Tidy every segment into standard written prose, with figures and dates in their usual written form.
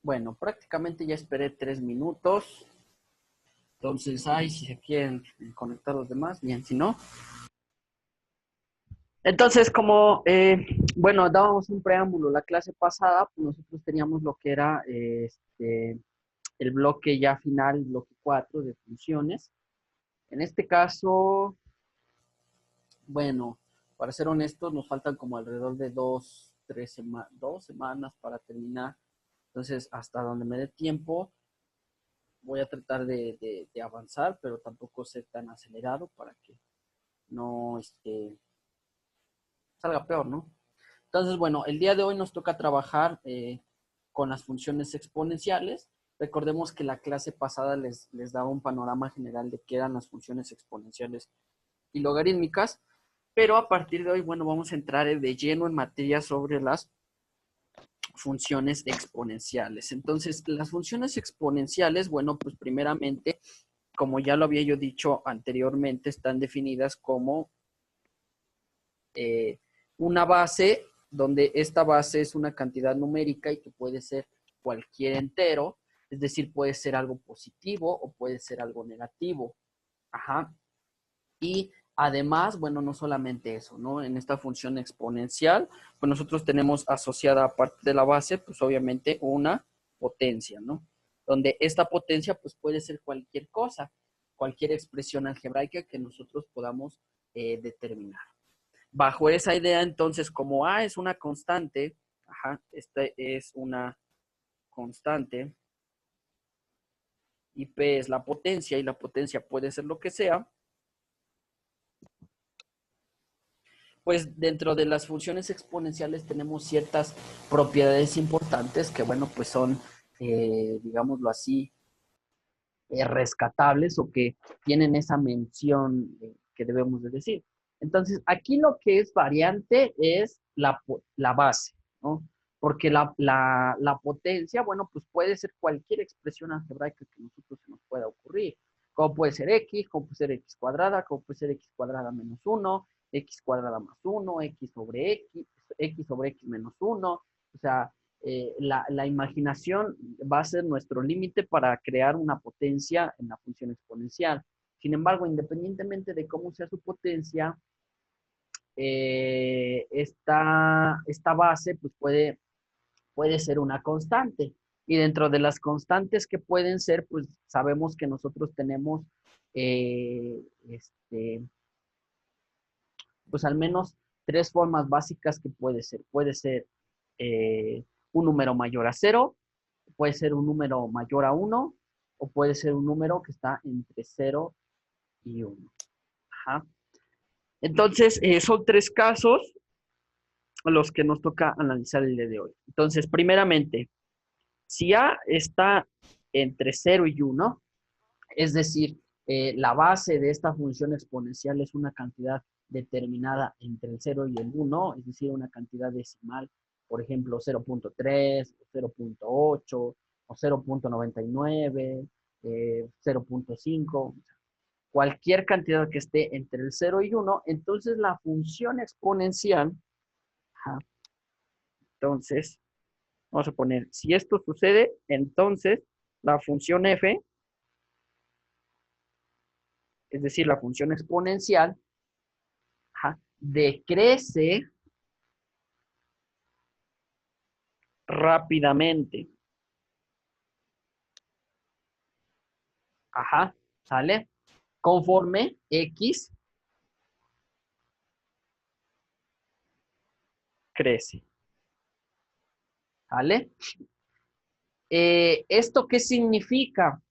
Bueno, prácticamente ya esperé 3 minutos. Entonces, si se quieren conectar los demás, bien, si no. Entonces, como, bueno, dábamos un preámbulo la clase pasada, pues nosotros teníamos lo que era el bloque ya final, bloque 4 de funciones. En este caso, bueno, para ser honestos, nos faltan como alrededor de 2 semanas para terminar. Entonces, hasta donde me dé tiempo, voy a tratar de avanzar, pero tampoco ser tan acelerado para que no salga peor, ¿no? Entonces, bueno, el día de hoy nos toca trabajar con las funciones exponenciales. Recordemos que la clase pasada les daba un panorama general de qué eran las funciones exponenciales y logarítmicas, pero a partir de hoy, bueno, vamos a entrar de lleno en materia sobre las funciones exponenciales. Entonces, las funciones exponenciales, bueno, pues primeramente, como ya lo había yo dicho anteriormente, están definidas como una base donde esta base es una cantidad numérica y que puede ser cualquier entero, es decir, puede ser algo positivo o puede ser algo negativo. Ajá. Y además, bueno, no solamente eso, ¿no? En esta función exponencial, pues nosotros tenemos asociada aparte de la base, pues obviamente una potencia, ¿no? Donde esta potencia, pues puede ser cualquier cosa, cualquier expresión algebraica que nosotros podamos determinar. Bajo esa idea, entonces, como A es una constante, esta es una constante, y P es la potencia, y la potencia puede ser lo que sea, pues dentro de las funciones exponenciales tenemos ciertas propiedades importantes que, bueno, pues son, digámoslo así, rescatables o que tienen esa mención que debemos de decir. Entonces, aquí lo que es variante es la base, ¿no? Porque la potencia, bueno, pues puede ser cualquier expresión algebraica que nosotros se nos pueda ocurrir. Como puede ser x, como puede ser x cuadrada, como puede ser x cuadrada menos 1, x cuadrada más 1, x sobre x menos 1. O sea, la imaginación va a ser nuestro límite para crear una potencia en la función exponencial. Sin embargo, independientemente de cómo sea su potencia, esta base pues puede ser una constante. Y dentro de las constantes que pueden ser, pues sabemos que nosotros tenemos eh, este, pues al menos 3 formas básicas que puede ser. Puede ser un número mayor a 0, puede ser un número mayor a 1, o puede ser un número que está entre 0 y 1. Ajá. Entonces, son 3 casos los que nos toca analizar el día de hoy. Entonces, primeramente, si A está entre 0 y 1, es decir, la base de esta función exponencial es una cantidad determinada entre el 0 y el 1, es decir, una cantidad decimal, por ejemplo, 0.3, 0.8 o 0.99, 0.5, cualquier cantidad que esté entre el 0 y 1, entonces la función exponencial, entonces, vamos a poner, si esto sucede, entonces la función f, es decir, la función exponencial, decrece rápidamente. ¿Sale? Conforme X crece. ¿Sale? ¿Esto qué significa?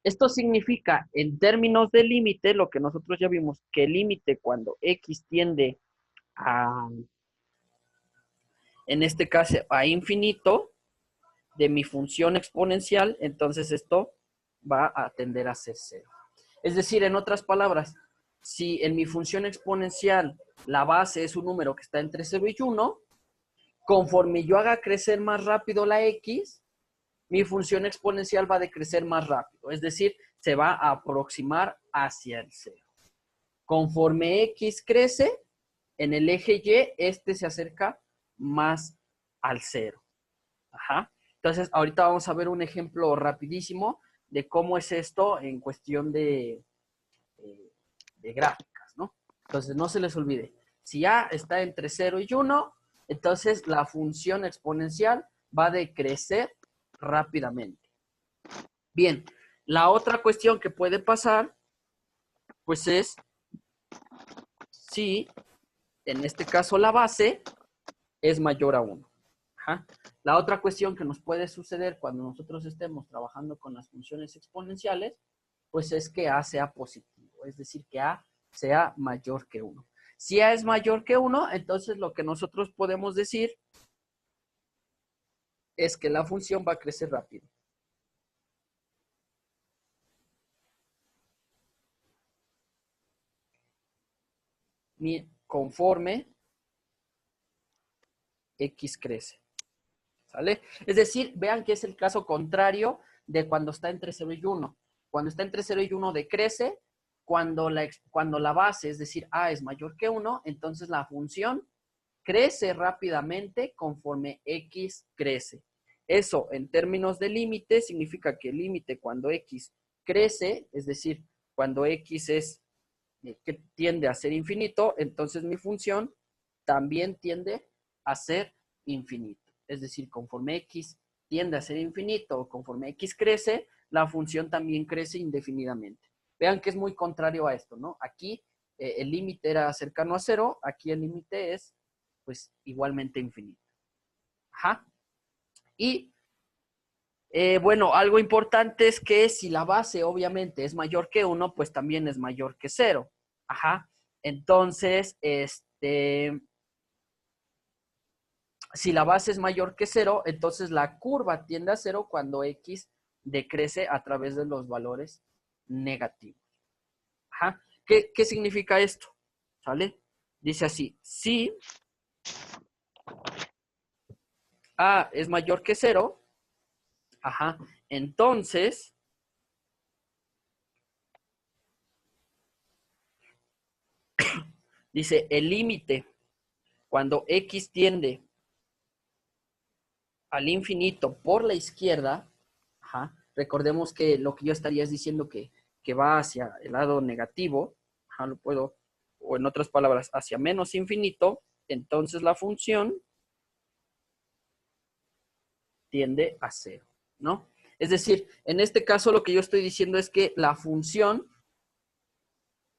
Esto significa, en términos de límite, lo que nosotros ya vimos, que el límite cuando X tiende a, en este caso, a infinito, de mi función exponencial, entonces esto va a tender a ser 0. Es decir, en otras palabras, si en mi función exponencial la base es un número que está entre 0 y 1, conforme yo haga crecer más rápido la x, mi función exponencial va a decrecer más rápido. Es decir, se va a aproximar hacia el 0. Conforme x crece, en el eje y, este se acerca más al 0. Entonces, ahorita vamos a ver un ejemplo rapidísimo de cómo es esto en cuestión de gráficas, ¿no? Entonces, no se les olvide, si A está entre 0 y 1, entonces la función exponencial va a decrecer rápidamente. Bien, la otra cuestión que puede pasar, pues es si, en este caso, la base es mayor a 1. Ajá. La otra cuestión que nos puede suceder cuando nosotros estemos trabajando con las funciones exponenciales, pues es que A sea positivo, es decir, que A sea mayor que 1. Si A es mayor que 1, entonces lo que nosotros podemos decir es que la función va a crecer rápido. Conforme X crece. ¿Sale? Es decir, vean que es el caso contrario de cuando está entre 0 y 1. Cuando está entre 0 y 1 decrece, cuando la base, es decir, A es mayor que 1, entonces la función crece rápidamente conforme X crece. Eso en términos de límite significa que el límite cuando X crece, es decir, cuando X es que tiende a ser infinito, entonces mi función también tiende a ser infinito. Es decir, conforme X tiende a ser infinito o conforme X crece, la función también crece indefinidamente. Vean que es muy contrario a esto, ¿no? Aquí el límite era cercano a 0, aquí el límite es pues igualmente infinito. Ajá. Y bueno, algo importante es que si la base obviamente es mayor que 1, pues también es mayor que 0. Ajá. Entonces, si la base es mayor que 0, entonces la curva tiende a 0 cuando X decrece a través de los valores negativos. Ajá. ¿Qué significa esto? ¿Sale? Dice así, si A es mayor que 0, ajá, entonces dice el límite cuando X tiende al infinito por la izquierda, ajá, recordemos que lo que yo estaría es diciendo que va hacia el lado negativo, ajá, lo puedo, o en otras palabras, hacia menos infinito, entonces la función tiende a 0, ¿no? Es decir, en este caso lo que yo estoy diciendo es que la función,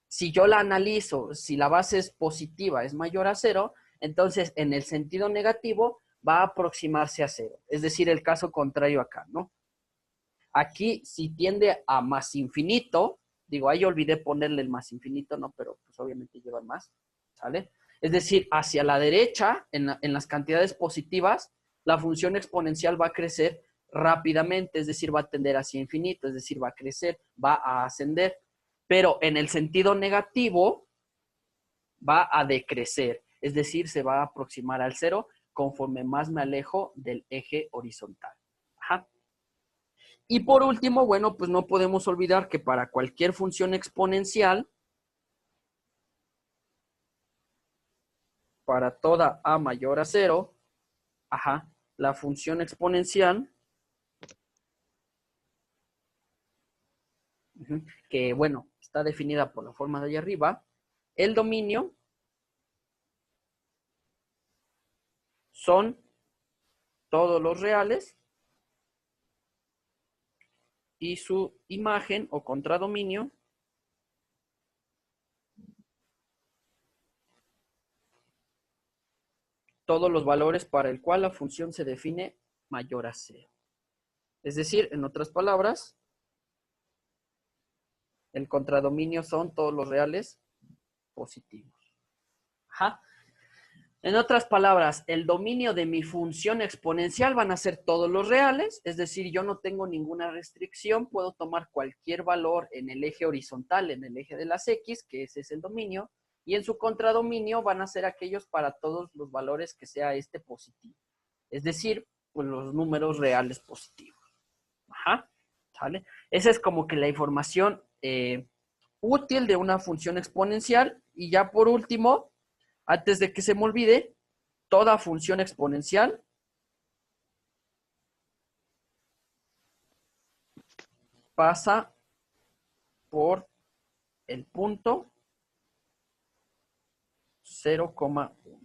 si yo la analizo, si la base es positiva, es mayor a 0, entonces en el sentido negativo va a aproximarse a 0. Es decir, el caso contrario acá, ¿no? Aquí, si tiende a más infinito, digo, ahí olvidé ponerle el más infinito, ¿no? Pero pues obviamente lleva más, ¿sale? Es decir, hacia la derecha, en las cantidades positivas, la función exponencial va a crecer rápidamente, es decir, va a tender hacia infinito, es decir, va a crecer, va a ascender. Pero en el sentido negativo, va a decrecer, es decir, se va a aproximar al 0 conforme más me alejo del eje horizontal. Ajá. Y por último, bueno, pues no podemos olvidar que para cualquier función exponencial, para toda a mayor a 0, ajá, la función exponencial, que bueno, está definida por la forma de ahí arriba, el dominio son todos los reales y su imagen o contradominio todos los valores para el cual la función se define mayor a 0. Es decir, en otras palabras, el contradominio son todos los reales positivos. Ajá. En otras palabras, el dominio de mi función exponencial van a ser todos los reales, es decir, yo no tengo ninguna restricción, puedo tomar cualquier valor en el eje horizontal, en el eje de las X, que ese es el dominio, y en su contradominio van a ser aquellos para todos los valores que sea este positivo. Es decir, pues los números reales positivos. Ajá, ¿sale? Esa es como que la información útil de una función exponencial. Y ya por último, antes de que se me olvide, toda función exponencial pasa por el punto 0,1.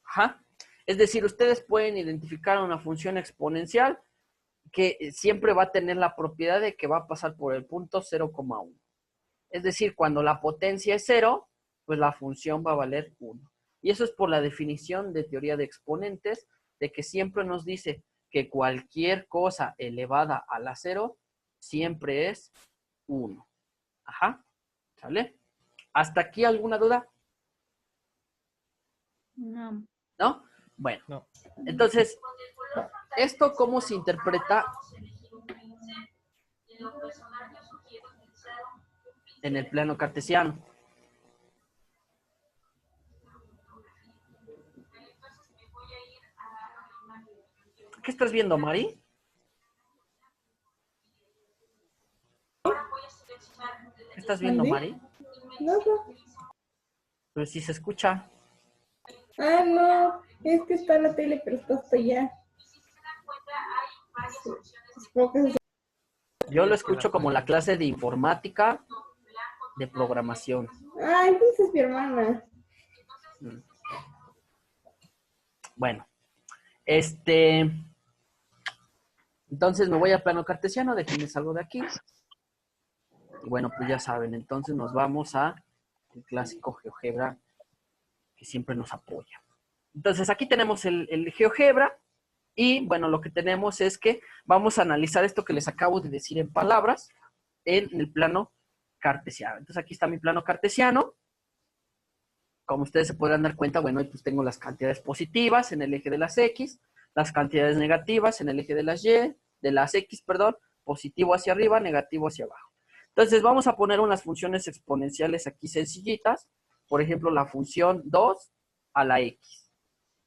Ajá. Es decir, ustedes pueden identificar una función exponencial que siempre va a tener la propiedad de que va a pasar por el punto 0,1. Es decir, cuando la potencia es 0, pues la función va a valer 1. Y eso es por la definición de teoría de exponentes, de que siempre nos dice que cualquier cosa elevada a la 0 siempre es 1. Ajá. ¿Sale? ¿Hasta aquí alguna duda? No. ¿No? Bueno, No. entonces, ¿esto cómo se interpreta en el plano cartesiano? ¿Qué estás viendo, Mari? ¿Qué estás viendo, ¿Mande? Mari? No, no. Pues si se escucha. Ah, no. Es que está la tele, pero está hasta allá. Supongo que Yo lo escucho como la clase de informática de programación. Ah, entonces es mi hermana. Bueno, entonces me voy a plano cartesiano, déjenme salgo de aquí. Y bueno, pues ya saben, entonces nos vamos a el clásico GeoGebra que siempre nos apoya. Entonces aquí tenemos el GeoGebra y bueno, lo que tenemos es que vamos a analizar esto que les acabo de decir en palabras en el plano cartesiano. Entonces aquí está mi plano cartesiano. Como ustedes se podrán dar cuenta, bueno, pues tengo las cantidades positivas en el eje de las X, las cantidades negativas en el eje de las Y, de las X, perdón, positivo hacia arriba, negativo hacia abajo. Entonces vamos a poner unas funciones exponenciales aquí sencillitas. Por ejemplo, la función 2 a la X.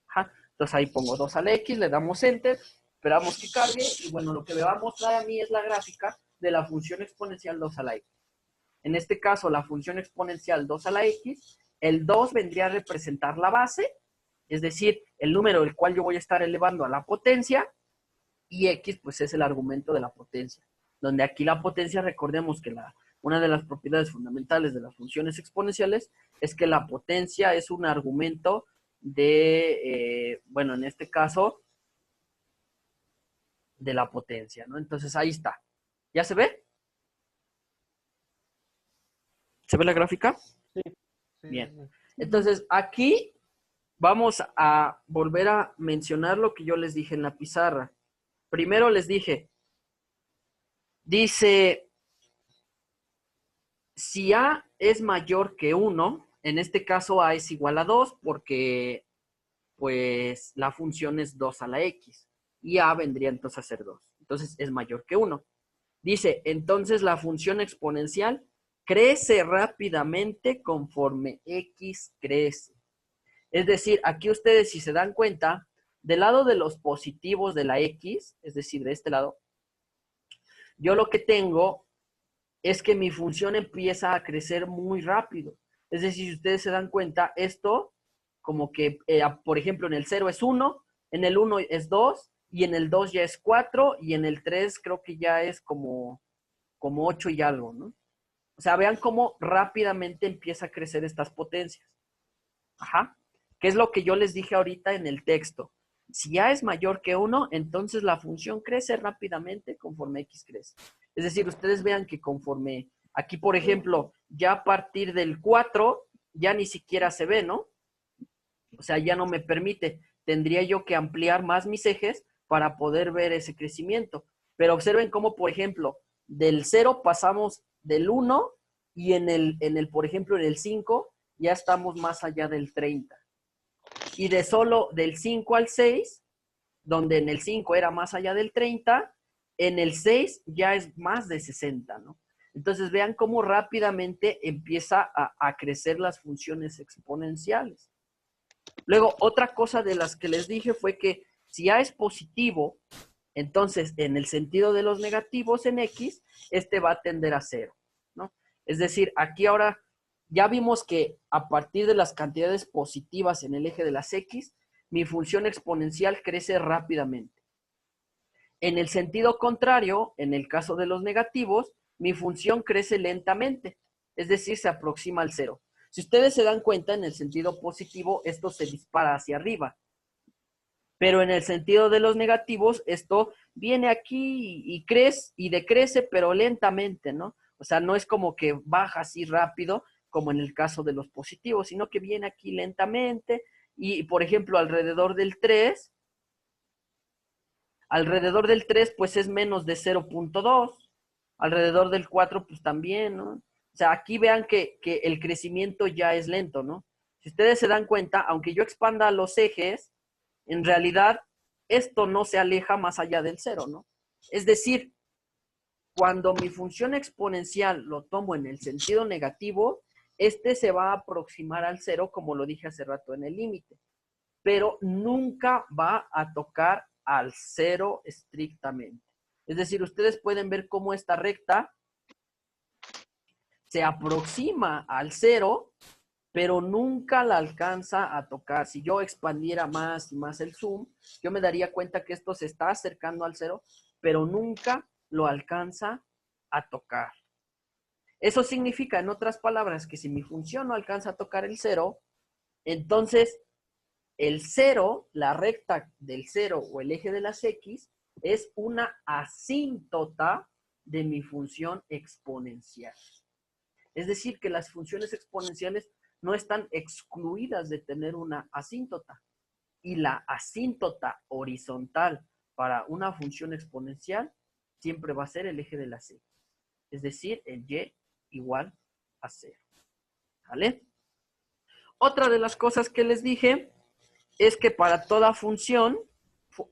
Ajá. Entonces ahí pongo 2 a la X, le damos Enter, esperamos que cargue y bueno, lo que me va a mostrar a mí es la gráfica de la función exponencial 2 a la X. En este caso, la función exponencial 2 a la X, el 2 vendría a representar la base, es decir, el número del cual yo voy a estar elevando a la potencia, y X pues es el argumento de la potencia, donde aquí la potencia, recordemos que una de las propiedades fundamentales de las funciones exponenciales es que la potencia es un argumento de, bueno, en este caso, de la potencia, ¿no? Entonces ahí está. ¿Ya se ve? ¿Se ve la gráfica? Sí. Bien. Entonces aquí vamos a volver a mencionar lo que yo les dije en la pizarra. Primero les dije, dice, si A es mayor que 1, en este caso A es igual a 2 porque pues la función es 2 a la X y A vendría entonces a ser 2. Entonces es mayor que 1. Dice, entonces la función exponencial crece rápidamente conforme X crece. Es decir, aquí ustedes si se dan cuenta, del lado de los positivos de la X, es decir, de este lado, yo lo que tengo es que mi función empieza a crecer muy rápido. Es decir, si ustedes se dan cuenta, esto como que, por ejemplo, en el 0 es 1, en el 1 es 2, y en el 2 ya es 4, y en el 3 creo que ya es como 8 y algo, ¿no? O sea, vean cómo rápidamente empieza a crecer estas potencias. Ajá. ¿Qué es lo que yo les dije ahorita en el texto? Si A es mayor que 1, entonces la función crece rápidamente conforme X crece. Es decir, ustedes vean que conforme, aquí por ejemplo, ya a partir del 4, ya ni siquiera se ve, ¿no? O sea, ya no me permite. Tendría yo que ampliar más mis ejes para poder ver ese crecimiento. Pero observen cómo, por ejemplo, del 0 pasamos del 1 y por ejemplo, en el 5 ya estamos más allá del 30. Y de solo del 5 al 6, donde en el 5 era más allá del 30, en el 6 ya es más de 60, ¿no? Entonces vean cómo rápidamente empieza a crecer las funciones exponenciales. Luego, otra cosa de las que les dije fue que si A es positivo, entonces en el sentido de los negativos en X, este va a tender a 0, ¿no? Es decir, aquí ahora ya vimos que a partir de las cantidades positivas en el eje de las X, mi función exponencial crece rápidamente. En el sentido contrario, en el caso de los negativos, mi función crece lentamente, es decir, se aproxima al cero. Si ustedes se dan cuenta, en el sentido positivo, esto se dispara hacia arriba. Pero en el sentido de los negativos, esto viene aquí y crece y decrece, pero lentamente, ¿no? O sea, no es como que baja así rápido, como en el caso de los positivos, sino que viene aquí lentamente y, por ejemplo, alrededor del 3, pues es menos de 0.2. Alrededor del 4, pues también, ¿no? O sea, aquí vean que el crecimiento ya es lento, ¿no? Si ustedes se dan cuenta, aunque yo expanda los ejes, en realidad esto no se aleja más allá del 0, ¿no? Es decir, cuando mi función exponencial lo tomo en el sentido negativo, este se va a aproximar al 0, como lo dije hace rato en el límite, pero nunca va a tocar al 0 estrictamente. Es decir, ustedes pueden ver cómo esta recta se aproxima al 0, pero nunca la alcanza a tocar. Si yo expandiera más y más el zoom, yo me daría cuenta que esto se está acercando al 0, pero nunca lo alcanza a tocar. Eso significa, en otras palabras, que si mi función no alcanza a tocar el 0, entonces el 0, la recta del 0 o el eje de las X, es una asíntota de mi función exponencial. Es decir, que las funciones exponenciales no están excluidas de tener una asíntota. Y la asíntota horizontal para una función exponencial siempre va a ser el eje de las X. Es decir, el y igual a 0. ¿Vale? Otra de las cosas que les dije es que para toda función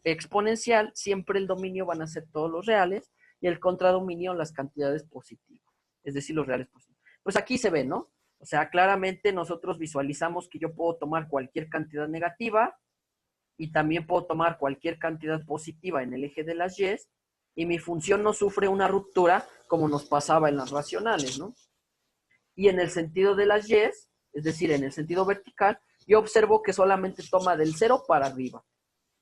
exponencial siempre el dominio van a ser todos los reales y el contradominio las cantidades positivas, es decir, los reales positivos. Pues aquí se ve, ¿no? O sea, claramente nosotros visualizamos que yo puedo tomar cualquier cantidad negativa y también puedo tomar cualquier cantidad positiva en el eje de las y mi función no sufre una ruptura como nos pasaba en las racionales, ¿no? Y en el sentido de las es decir, en el sentido vertical, yo observo que solamente toma del 0 para arriba.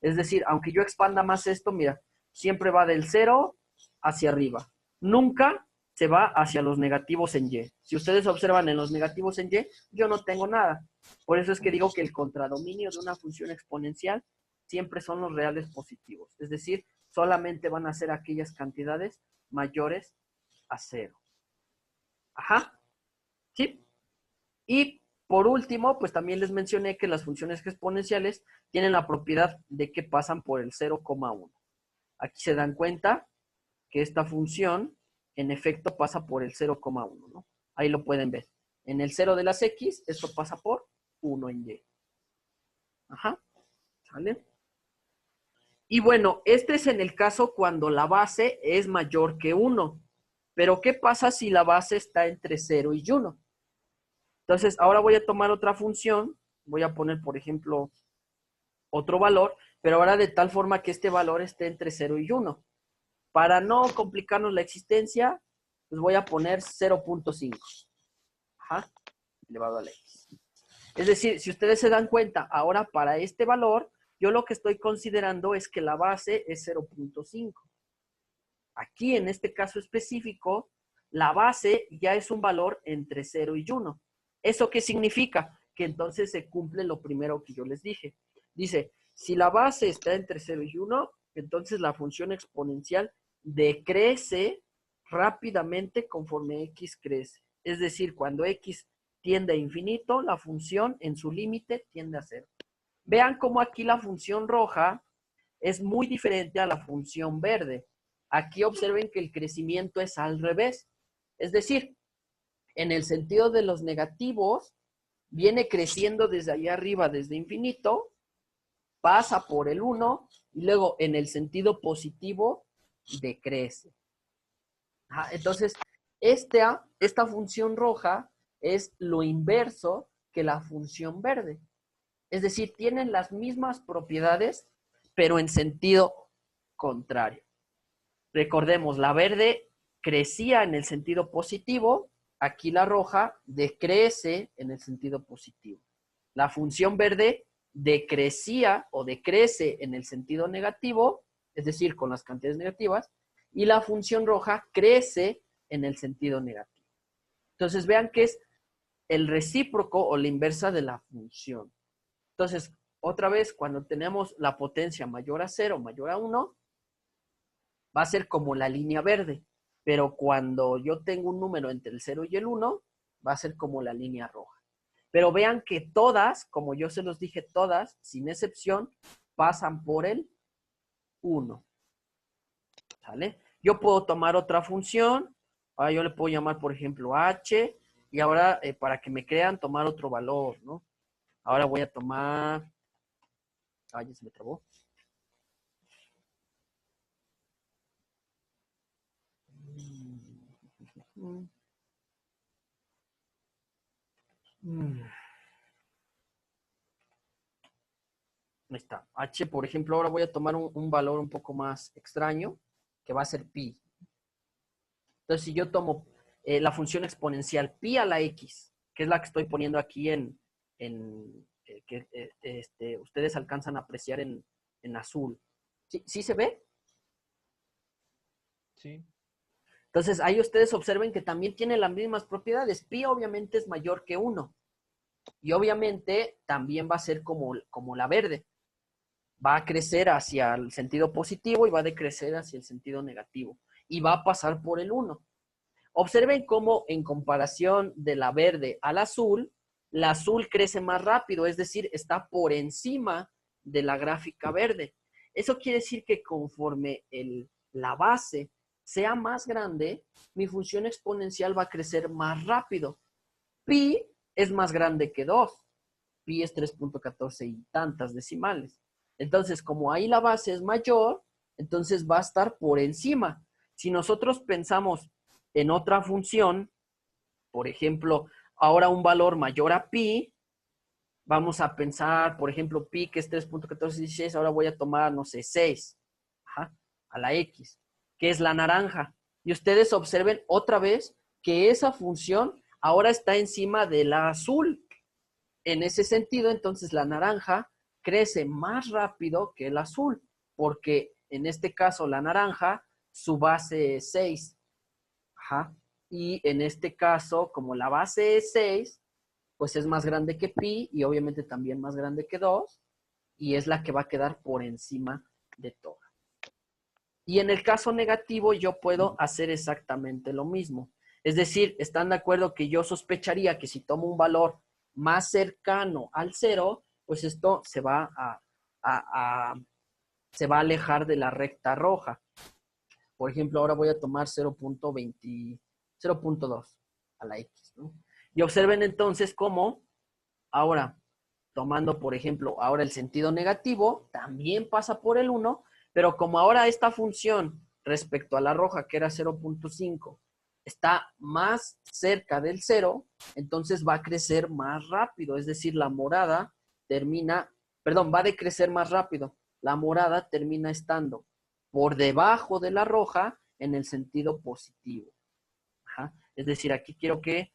Es decir, aunque yo expanda más esto, mira, siempre va del 0 hacia arriba. Nunca se va hacia los negativos en y. Si ustedes observan en los negativos en y, yo no tengo nada. Por eso es que digo que el contradominio de una función exponencial siempre son los reales positivos. Es decir, solamente van a ser aquellas cantidades mayores a 0. Ajá. ¿Sí? Y por último, pues también les mencioné que las funciones exponenciales tienen la propiedad de que pasan por el 0,1. Aquí se dan cuenta que esta función en efecto pasa por el 0,1, ¿no? Ahí lo pueden ver. En el 0 de las X, esto pasa por 1 en Y. Ajá, ¿sale? Y bueno, este es en el caso cuando la base es mayor que 1. Pero ¿qué pasa si la base está entre 0 y 1? Entonces, ahora voy a tomar otra función. Voy a poner, por ejemplo, otro valor, pero ahora de tal forma que este valor esté entre 0 y 1. Para no complicarnos la existencia, pues voy a poner 0.5. Ajá, elevado a la X. Es decir, si ustedes se dan cuenta, ahora para este valor, yo lo que estoy considerando es que la base es 0.5. Aquí, en este caso específico, la base ya es un valor entre 0 y 1. ¿Eso qué significa? Que entonces se cumple lo primero que yo les dije. Dice, si la base está entre 0 y 1, entonces la función exponencial decrece rápidamente conforme X crece. Es decir, cuando X tiende a infinito, la función en su límite tiende a 0. Vean cómo aquí la función roja es muy diferente a la función verde. Aquí observen que el crecimiento es al revés. Es decir, en el sentido de los negativos, viene creciendo desde allá arriba, desde infinito, pasa por el 1 y luego en el sentido positivo decrece. Entonces, esta función roja es lo inverso que la función verde. Es decir, tienen las mismas propiedades, pero en sentido contrario. Recordemos, la verde crecía en el sentido positivo, aquí la roja decrece en el sentido positivo. La función verde decrecía o decrece en el sentido negativo, es decir, con las cantidades negativas, y la función roja crece en el sentido negativo. Entonces, vean que es el recíproco o la inversa de la función. Entonces, otra vez, cuando tenemos la potencia mayor a 0, mayor a 1, va a ser como la línea verde. Pero cuando yo tengo un número entre el 0 y el 1, va a ser como la línea roja. Pero vean que todas, como yo se los dije, todas, sin excepción, pasan por el 1. ¿Sale? Yo puedo tomar otra función. Ahora yo le puedo llamar, por ejemplo, h. Y ahora, para que me crean, tomar otro valor, ¿no? Ahora voy a tomar... Ay, ya se me trabó. Ahí está. H, por ejemplo, ahora voy a tomar un valor un poco más extraño, que va a ser pi. Entonces, si yo tomo la función exponencial pi a la x, que es la que estoy poniendo aquí que ustedes alcanzan a apreciar en azul. ¿Sí, sí se ve? Sí. Entonces, ahí ustedes observen que también tiene las mismas propiedades. Pi obviamente es mayor que 1. Y obviamente también va a ser como la verde. Va a crecer hacia el sentido positivo y va a decrecer hacia el sentido negativo. Y va a pasar por el 1. Observen cómo en comparación de la verde al azul, la azul crece más rápido, es decir, está por encima de la gráfica verde. Eso quiere decir que conforme la base sea más grande, mi función exponencial va a crecer más rápido. Pi es más grande que 2. Pi es 3.14 y tantas decimales. Entonces, como ahí la base es mayor, entonces va a estar por encima. Si nosotros pensamos en otra función, por ejemplo, ahora un valor mayor a pi, vamos a pensar, por ejemplo, pi que es 3.1416, ahora voy a tomar, no sé, 6, a la x, que es la naranja. Y ustedes observen otra vez que esa función ahora está encima de la azul. En ese sentido, entonces la naranja crece más rápido que el azul, porque en este caso la naranja, su base es 6. Y en este caso, como la base es 6, pues es más grande que pi y obviamente también más grande que 2 y es la que va a quedar por encima de todo. Y en el caso negativo yo puedo hacer exactamente lo mismo. Es decir, ¿están de acuerdo que yo sospecharía que si tomo un valor más cercano al 0, pues esto se va se va a alejar de la recta roja? Por ejemplo, ahora voy a tomar 0.2 a la x, ¿no? Y observen entonces cómo ahora, tomando por ejemplo, ahora el sentido negativo, también pasa por el 1, pero como ahora esta función respecto a la roja, que era 0.5, está más cerca del 0, entonces va a crecer más rápido, es decir, la morada va a decrecer más rápido. La morada termina estando por debajo de la roja en el sentido positivo. Es decir, aquí quiero que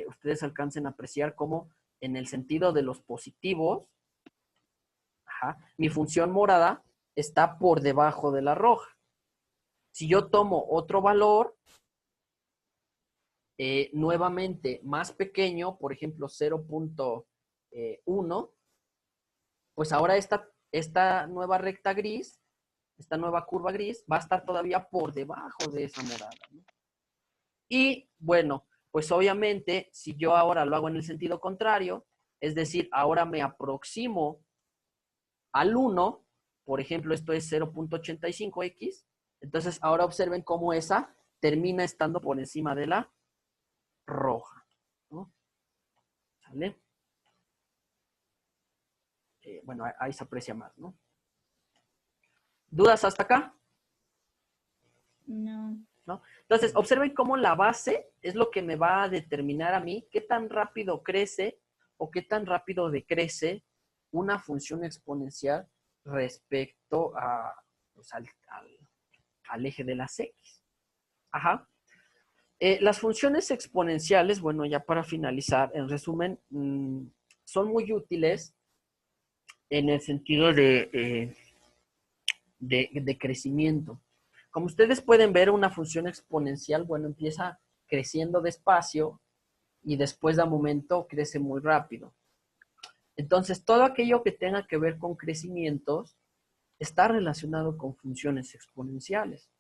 ustedes alcancen a apreciar cómo en el sentido de los positivos, mi función morada está por debajo de la roja. Si yo tomo otro valor, nuevamente más pequeño, por ejemplo 0.1, pues ahora esta nueva recta gris, esta nueva curva gris, va a estar todavía por debajo de esa morada, ¿no? Y bueno, pues obviamente, si yo ahora lo hago en el sentido contrario, es decir, ahora me aproximo al 1, por ejemplo, esto es 0.85x, entonces ahora observen cómo esa termina estando por encima de la roja, ¿no? ¿Sale? Bueno, ahí se aprecia más, ¿no? ¿Dudas hasta acá? No. ¿No? Entonces, observen cómo la base es lo que me va a determinar a mí qué tan rápido crece o qué tan rápido decrece una función exponencial respecto pues, al eje de las X. Las funciones exponenciales, bueno, ya para finalizar, en resumen, son muy útiles en el sentido de de crecimiento. Como ustedes pueden ver, una función exponencial, bueno, empieza creciendo despacio y después de un momento crece muy rápido. Entonces, todo aquello que tenga que ver con crecimientos está relacionado con funciones exponenciales.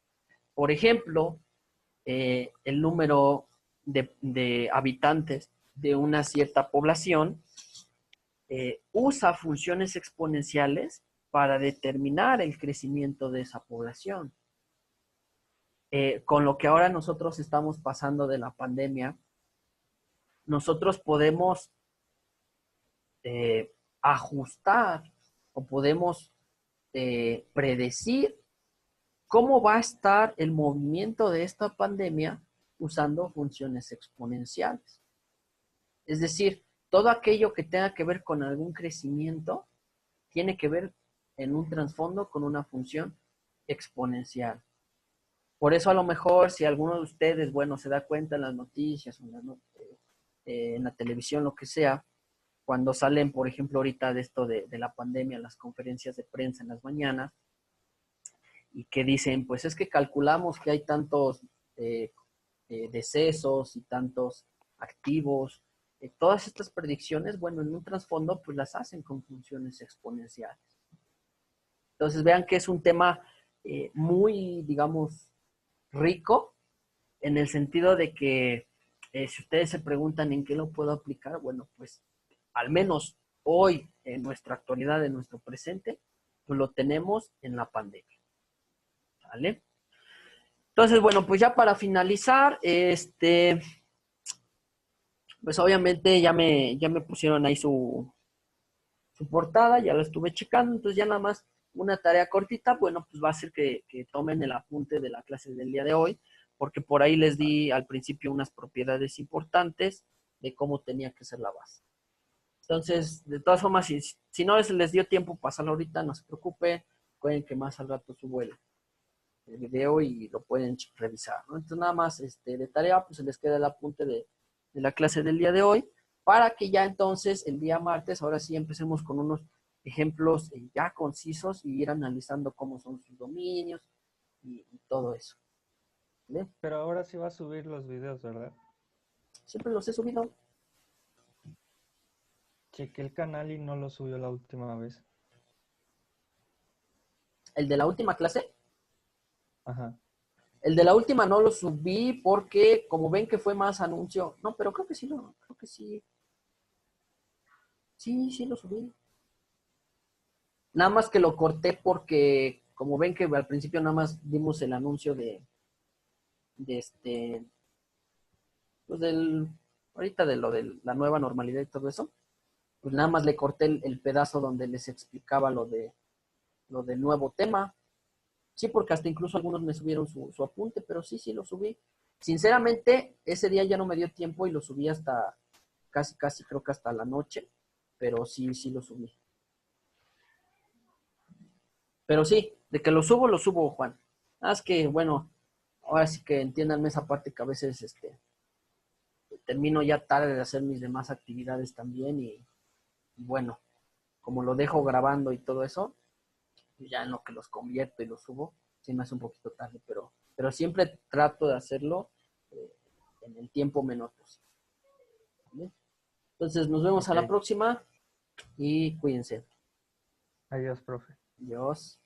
Por ejemplo, el número de habitantes de una cierta población usa funciones exponenciales para determinar el crecimiento de esa población. Con lo que ahora nosotros estamos pasando de la pandemia, nosotros podemos ajustar o podemos predecir cómo va a estar el movimiento de esta pandemia usando funciones exponenciales. Es decir, todo aquello que tenga que ver con algún crecimiento tiene que ver en un trasfondo con una función exponencial. Por eso a lo mejor si alguno de ustedes, bueno, se da cuenta en las noticias, en la televisión, lo que sea, cuando salen, por ejemplo, ahorita de esto de la pandemia, las conferencias de prensa en las mañanas, y que dicen, pues es que calculamos que hay tantos decesos y tantos activos. Todas estas predicciones, bueno, en un trasfondo, pues las hacen con funciones exponenciales. Entonces, vean que es un tema muy, digamos, rico, en el sentido de que si ustedes se preguntan en qué lo puedo aplicar, bueno, pues al menos hoy, en nuestra actualidad, en nuestro presente, pues lo tenemos en la pandemia. ¿Vale? Entonces, bueno, pues ya para finalizar, pues obviamente ya me pusieron ahí su portada, ya la estuve checando, entonces ya nada más una tarea cortita, bueno, pues va a ser que tomen el apunte de la clase del día de hoy, porque por ahí les di al principio unas propiedades importantes de cómo tenía que ser la base. Entonces, de todas formas, si no les dio tiempo pasarlo ahorita, no se preocupe, pueden que más al rato subo el video y lo pueden revisar, ¿no? Entonces, nada más de tarea, pues se les queda el apunte de la clase del día de hoy, para que ya entonces el día martes, ahora sí empecemos con unos ejemplos ya concisos y ir analizando cómo son sus dominios y todo eso. ¿Vale? Pero ahora sí va a subir los videos, ¿verdad? Siempre los he subido. Chequé el canal y no lo subió la última vez. El de la última clase, Ajá. el de la última no lo subí porque como ven que fue más anuncio, no, pero creo que sí, creo que sí. Sí lo subí. Nada más que lo corté porque, como ven que al principio nada más dimos el anuncio de pues ahorita de lo de la nueva normalidad y todo eso, pues nada más le corté el pedazo donde les explicaba lo del nuevo tema. Sí, porque hasta incluso algunos me subieron su apunte, pero sí lo subí. Sinceramente, ese día ya no me dio tiempo y lo subí hasta casi creo que hasta la noche, pero sí lo subí. Pero sí, de que lo subo, Juan. Es que, bueno, ahora sí que entiéndanme esa parte que a veces termino ya tarde de hacer mis demás actividades también y bueno, como lo dejo grabando y todo eso, ya en lo que los convierto y los subo, sí me hace un poquito tarde, pero siempre trato de hacerlo eh, en el tiempo menor posible. ¿Vale? Entonces nos vemos a la Ok. próxima y cuídense. Adiós, profe. Adiós.